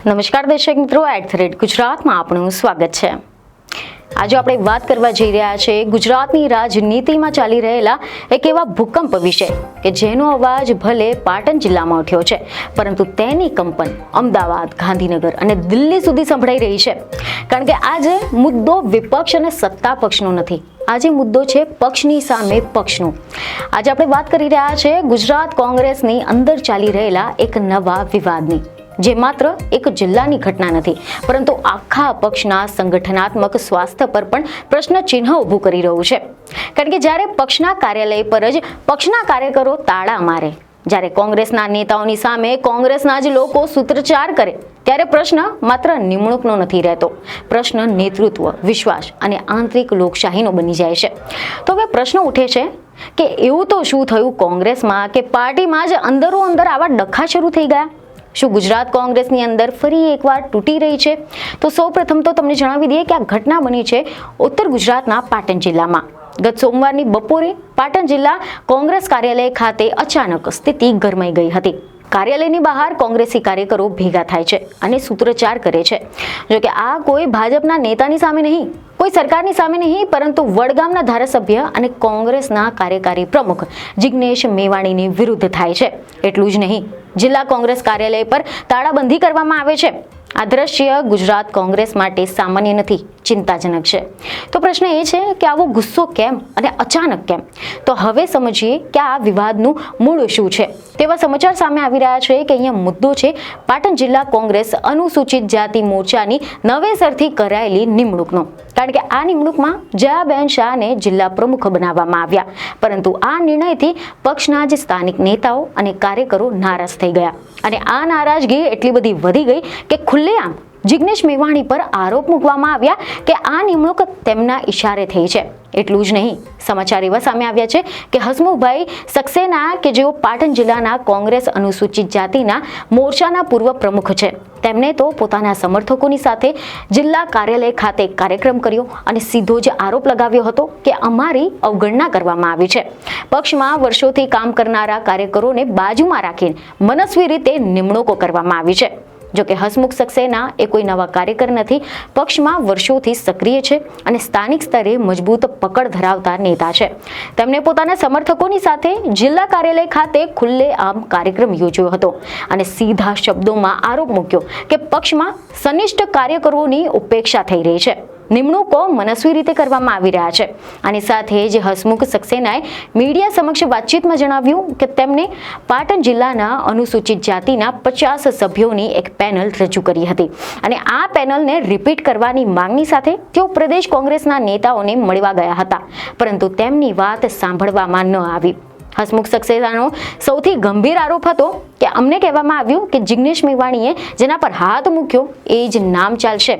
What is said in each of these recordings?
નમસ્કાર દર્શક મિત્રો, @ગુજરાતમાં આપનું સ્વાગત છે। આજે આપણે વાત કરવા જઈ રહ્યા છે ગુજરાતની રાજનીતિમાં ચાલી રહેલા એક એવા ભૂકંપ વિશે કે જેનો અવાજ ભલે પાટણ જિલ્લામાં ઉઠ્યો છે, પરંતુ તેની કંપન અમદાવાદ, ગાંધીનગર અને દિલ્હી સુધી સંભળાઈ રહી છે। કારણ કે આજે મુદ્દો વિપક્ષ અને સત્તા પક્ષનો નથી, આજે મુદ્દો છે પક્ષની સામે પક્ષનો। આજે આપણે વાત કરી રહ્યા છે ગુજરાત કોંગ્રેસની અંદર ચાલી રહેલા એક નવા વિવાદની, જે માત્ર એક જિલ્લાની ઘટના નથી, પરંતુ આખા પક્ષના સંગઠનાત્મક સ્વાસ્થ્ય પર પણ પ્રશ્ન ચિહ્ન ઊભું કરી રહ્યું છે। કારણ કે જ્યારે પક્ષના કાર્યાલય પર જ પક્ષના કાર્યકરો તાળા મારે, જ્યારે કોંગ્રેસના નેતાઓની સામે કોંગ્રેસના જ લોકો સૂત્રોચ્ચાર કરે, ત્યારે પ્રશ્ન માત્ર નિમણૂકનો નથી રહેતો, પ્રશ્ન નેતૃત્વ, વિશ્વાસ અને આંતરિક લોકશાહીનો બની જાય છે। તો હવે પ્રશ્ન ઉઠે છે કે એવું તો શું થયું કોંગ્રેસમાં કે પાર્ટીમાં જ અંદરો અંદર આવા ડખા શરૂ થઈ ગયા? શું ગુજરાત કોંગ્રેસની અંદર ફરી એકવાર તૂટી રહી છે? તો સૌપ્રથમ તો તમને જણાવી દઈએ કે આ ઘટના બની છે ઉત્તર ગુજરાતના પાટણ જિલ્લામાં। ગત સોમવારની બપોરે પાટણ જિલ્લા કોંગ્રેસ કાર્યાલય ખાતે અચાનક સ્થિતિ ગરમાઈ ગઈ હતી। કાર્યાલયની બહાર કોંગ્રેસી કાર્યકરો ભેગા થાય છે અને સૂત્રોચ્ચાર કરે છે। જો કે આ કોઈ ભાજપના નેતાની સામે નહીં, કોઈ સરકારની સામે નહીં, પરંતુ વડગામના ધારાસભ્ય અને કોંગ્રેસના કાર્યકારી પ્રમુખ જિગ્નેશ મેવાણીની વિરુદ્ધ થાય છે। એટલું જ નહીં, જિલ્લા કોંગ્રેસ કાર્યાલય પર તાળાબંધી કરવામાં આવે છે। આ દ્રશ્ય ગુજરાત કોંગ્રેસ માટે સામાન્ય નથી, ચિંતાજનક છે। તો પ્રશ્ન એ છે કે આવો ગુસ્સો કેમ અને અચાનક કેમ? તો હવે સમજીએ કે આ વિવાદનું મૂળ શું છે। તેવા સમાચાર સામે આવી રહ્યા છે કે અહીંયા મુદ્દો છે પાટણ જિલ્લા કોંગ્રેસ અનુસૂચિત જાતિ મોરચાની નવેસરથી કરાયેલી નિમણૂકનો। કારણ કે આ નિમણૂકમાં જયાબેન શાહને જિલ્લા પ્રમુખ બનાવવામાં આવ્યા, પરંતુ આ નિર્ણયથી પક્ષના જ સ્થાનિક નેતાઓ અને કાર્યકરો નારાજ થઈ ગયા, અને આ નારાજગી એટલી બધી વધી ગઈ કે ખુલ્લેઆમ જિગ્નેશ મેવાણી પર આરોપ મૂકવામાં આવ્યા કે આ નિમણૂક તેમના ઇશારે થઈ છે। એટલું જ નહીં, સમાચાર એવા સામે આવ્યા છે કે હસમુખભાઈ સક્સેના, કે જેઓ પાટણ જિલ્લાના કોંગ્રેસ અનુસૂચિત જાતિના મોરચાના પૂર્વ પ્રમુખ છે, તેમણે તો પોતાના સમર્થકોની સાથે જિલ્લા કાર્યાલય ખાતે કાર્યક્રમ કર્યો અને સીધો જ આરોપ લગાવ્યો હતો કે અમારી અવગણના કરવામાં આવી છે। પક્ષમાં વર્ષોથી કામ કરનારા કાર્યકરોને બાજુમાં રાખીને મનસ્વી રીતે નિમણૂકો કરવામાં આવી છે। જોકે હસમુખ સક્સેના એ કોઈ નવા કાર્યકર નથી, પક્ષમાં વર્ષોથી સક્રિય છે અને સ્થાનિક સ્તરે મજબૂત પકડ ધરાવતા નેતા છે। તેમણે પોતાના સમર્થકોની સાથે જિલ્લા કાર્યાલય ખાતે ખુલ્લેઆમ કાર્યક્રમ યોજ્યો હતો અને સીધા શબ્દોમાં આરોપ મૂક્યો કે પક્ષમાં સનિષ્ઠ કાર્યકરોની ઉપેક્ષા થઈ રહી છે, નિમણૂકો મનસ્વી રીતે કરવામાં આવી રહ્યા છે। આની સાથે જ હસમુખ સક્સેનાએ મીડિયા સમક્ષ વાતચીતમાં જણાવ્યું કે તેમને પાટણ જિલ્લાના અનુસૂચિત જાતિના 50 સભ્યોની એક પેનલ રજૂ કરી હતી અને આ પેનલને રિપીટ કરવાની માંગણી સાથે તેઓ પ્રદેશ કોંગ્રેસના નેતાઓને મળવા ગયા હતા, પરંતુ તેમની વાત સાંભળવામાં ન આવી। હસમુખ સક્સેનાનો સૌથી ગંભીર આરોપ હતો કે અમને કહેવામાં આવ્યું કે જિગ્નેશ મેવાણીએ જેના પર હાથ મૂક્યો એ જ નામ ચાલશે,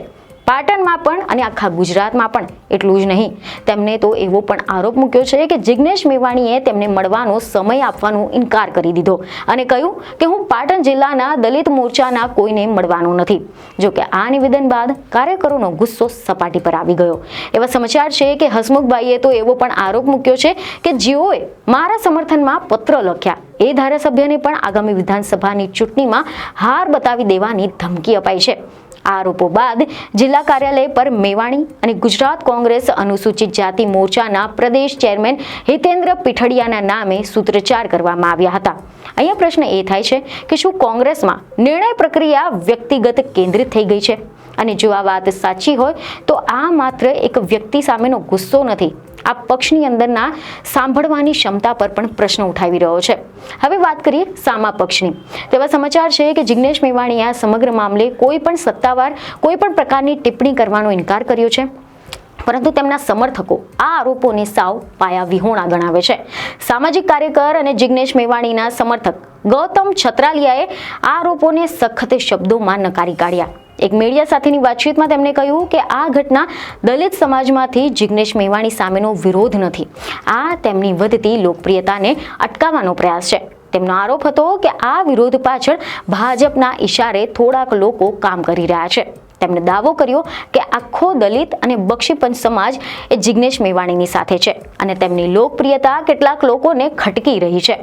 પાટણમાં પણ અને આખા ગુજરાતમાં પણ। એટલું જ નહીં, તેમને તો એવો પણ આરોપ મૂક્યો છે કે જિગ્નેશ મેવાણીએ તેમને મળવાનો સમય આપવાનો ઇનકાર કરી દીધો અને કહ્યું કે હું પાટણ જિલ્લાના દલિત મોરચાના કોઈને મળવાનો નથી। જો કે આ નિવેદન બાદ કાર્યકરોનો ગુસ્સો સપાટી પર આવી ગયો। એવા સમાચાર છે કે હસમુખભાઈએ તો એવો પણ આરોપ મૂક્યો છે કે જેઓએ મારા સમર્થનમાં પત્ર લખ્યા એ ધારાસભ્યને પણ આગામી વિધાનસભાની ચૂંટણીમાં હાર બતાવી દેવાની ધમકી અપાઈ છે। આરોપો બાદ જિલ્લા કાર્યાલય પર મેવાણી અને ગુજરાત કોંગ્રેસ અનુસૂચિત જાતિ મોરચાના પ્રદેશ ચેરમેન હિતેન્દ્ર પીઠડિયાના નામે સૂત્રોચ્ચાર કરવામાં આવ્યા હતા। અહીંયા પ્રશ્ન એ થાય છે કે શું કોંગ્રેસમાં નિર્ણય પ્રક્રિયા વ્યક્તિગત કેન્દ્રિત થઈ ગઈ છે? અને જો આ વાત સાચી હોય તો આ માત્ર એક વ્યક્તિ સામેનો ગુસ્સો નથી, આ પક્ષની અંદરના સાંભળવાની ક્ષમતા પર પણ પ્રશ્ન ઉઠાવી રહ્યો છે। હવે વાત કરીએ સામા પક્ષની। તેવા સમાચાર છે કે જિગ્નેશ મેવાણીએ આ સમગ્ર મામલે કોઈ પણ સત્તાવાર કોઈ પણ પ્રકારની ટિપ્પણી કરવાનો ઇનકાર કર્યો છે, પરંતુ તેમના સમર્થકો આ આરોપોને સાવ પાયા વિહોણા ગણાવે છે। સામાજિક કાર્યકર અને જિગ્નેશ મેવાણીના સમર્થક ગૌતમ છત્રાલિયાએ આ આરોપોને સખત શબ્દોમાં નકારી કાઢ્યા। એક મીડિયા સાથેની વાતચીતમાં તેમણે કહ્યું કે આ ઘટના દલિત સમાજમાંથી જિગ્નેશ મેવાણી સામેનો વિરોધ નથી, આ તેમની વધતી લોકપ્રિયતાને અટકાવવાનો પ્રયાસ છે। તેમનો આરોપ હતો કે આ વિરોધ પાછળ ભાજપના ઇશારે થોડાક લોકો કામ કરી રહ્યા છે। તેમણે દાવો કર્યો કે આખો દલિત અને બક્ષીપંચ સમાજ એ જિગ્નેશ મેવાણીની સાથે છે અને તેમની લોકપ્રિયતા કેટલાક લોકોને ખટકી રહી છે.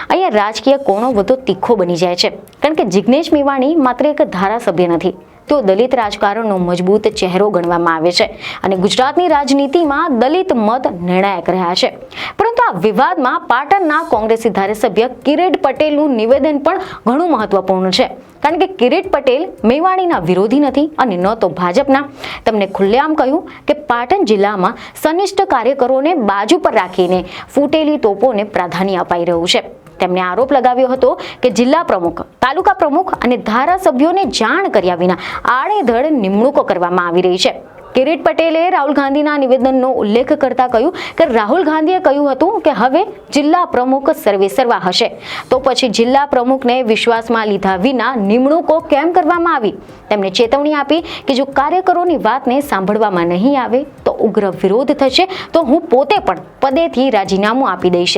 અહીંયા રાજકીય કોણો વધુ તીખો બની જાય છે, કારણ કે જિગ્નેશ મેવાણી માત્ર એક ધારાસભ્ય નથી, તો દલિત રાજકારણનો મજબૂત ચહેરો ગણવામાં આવે છે અને ગુજરાતની રાજનીતિમાં દલિત મત નિર્ણાયક રહ્યા છે. પરંતુ આ વિવાદમાં પાટણના કોંગ્રેસી ધારાસભ્ય કિરીટ પટેલનું નિવેદન પણ ઘણું મહત્વપૂર્ણ છે, કારણ કે કિરીટ પટેલ મેવાણીના વિરોધી નથી અને ન તો ભાજપના. તેમણે ખુલ્લેઆમ કહ્યું કે પાટણ જિલ્લામાં સનિષ્ઠ કાર્યકરોને બાજુ પર રાખીને ફૂટેલી તોપોને પ્રાધાન્ય અપાઈ રહ્યું છે. તેમણે આરોપ લગાવ્યો હતો કે જિલ્લા પ્રમુખ, તાલુકા પ્રમુખ અને ધારાસભ્યોને જાણ કર્યા વિના આડેધડ નિમણૂકો કરવામાં આવી રહી છે. કિરીટ પટેલે રાહુલ ગાંધીના નિવેદનનો ઉલ્લેખ કરતા કહ્યું કે રાહુલ ગાંધીએ કહ્યું હતું કે હવે જિલ્લા પ્રમુખ સર્વેસર્વા હશે, તો પછી જિલ્લા પ્રમુખને વિશ્વાસમાં લીધા વિના નિમણૂકો કેમ કરવામાં આવી? તેમણે ચેતવણી આપી કે જો કાર્યકરોની વાતને સાંભળવામાં નહીં આવે તો ઉગ્ર વિરોધ થશે, તો હું પોતે પણ પદેથી રાજીનામું આપી દઈશ.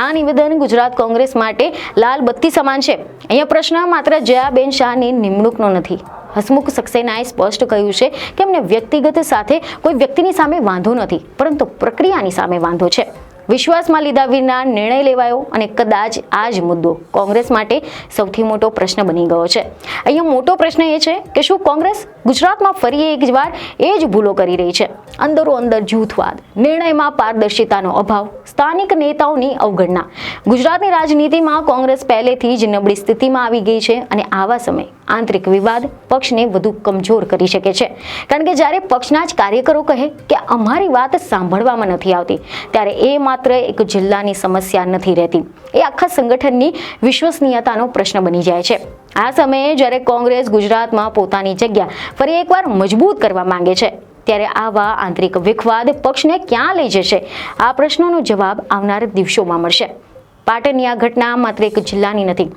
આ નિવેદન ગુજરાત કોંગ્રેસ માટે લાલ બત્તી સમાન છે. અહીંયા પ્રશ્ન માત્ર જયાબેન શાહની નિમણૂકનો નથી. હસમુખ સક્સેનાએ સ્પષ્ટ કહ્યું છે કે એમને વ્યક્તિગત સાથે કોઈ વ્યક્તિની સામે વાંધો નથી, પરંતુ પ્રક્રિયાની સામે વાંધો છે. વિશ્વાસમાં લીધા વિના નિર્ણય લેવાયો અને કદાચ આ જ મુદ્દો કોંગ્રેસ માટે સૌથી મોટો પ્રશ્ન બની ગયો છે. અહીંયા મોટો પ્રશ્ન એ છે કે શું કોંગ્રેસ ગુજરાતમાં ફરી એકવાર એ જ ભૂલો કરી રહી છે? અંદરો અંદર જૂથવાદ, નિર્ણયમાં પારદર્શિતાનો અભાવ, સ્થાનિક નેતાઓની અવગણના. ગુજરાતની રાજનીતિમાં કોંગ્રેસ પહેલેથી જ નબળી સ્થિતિમાં આવી ગઈ છે અને આવા સમયે આંતરિક વિવાદ પક્ષને વધુ કમજોર કરી શકે છે. કારણ કે જ્યારે પક્ષના જ કાર્યકરો કહે કે અમારી વાત સાંભળવામાં નથી આવતી, ત્યારે એ માત્ર એક જિલ્લાની સમસ્યા નથી રહેતી, એ આખા સંગઠનની વિશ્વસનીયતાનો પ્રશ્ન બની જાય છે. આ સમયે જ્યારે કોંગ્રેસ ગુજરાતમાં પોતાની જગ્યા ફરી એકવાર મજબૂત કરવા માંગે છે, ત્યારે આવા આંતરિક વિખવાદ પક્ષને ક્યાં લઈ જશે? આ પ્રશ્નોનો જવાબ આવનાર દિવસોમાં મળશે. પાટણની આ ઘટના માત્ર એક જિલ્લાની નથી,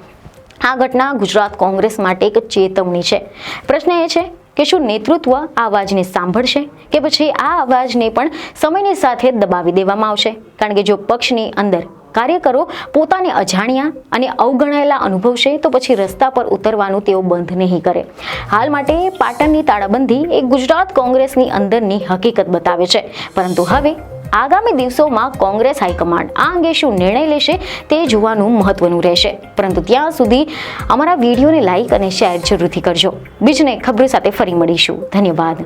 આ ઘટના ગુજરાત કોંગ્રેસ માટે એક ચેતવણી છે. પ્રશ્ન એ છે કે શું નેતૃત્વ આ અવાજને સાંભળશે કે પછી આ અવાજને પણ સમયની સાથે દબાવી દેવામાં આવશે? કારણ કે જો પક્ષની અંદર કાર્યકરો પોતાને અજાણ્યા અને અવગણાયેલા અનુભવશે, તો પછી રસ્તા પર ઉતરવાનું તેઓ બંધ નહીં કરે. હાલ માટે પાટણની તાળાબંધી એ ગુજરાત કોંગ્રેસની અંદરની હકીકત બતાવે છે, પરંતુ હવે આગામી દિવસોમાં કોંગ્રેસ હાઈકમાન્ડ આ અંગે શું નિર્ણય લેશે તે જોવાનું મહત્વનું રહેશે. પરંતુ ત્યાં સુધી અમારા વિડીયોને લાઈક અને શેર જરૂરથી કરજો. બીજને ખબર સાથે ફરી મળીશું. ધન્યવાદ.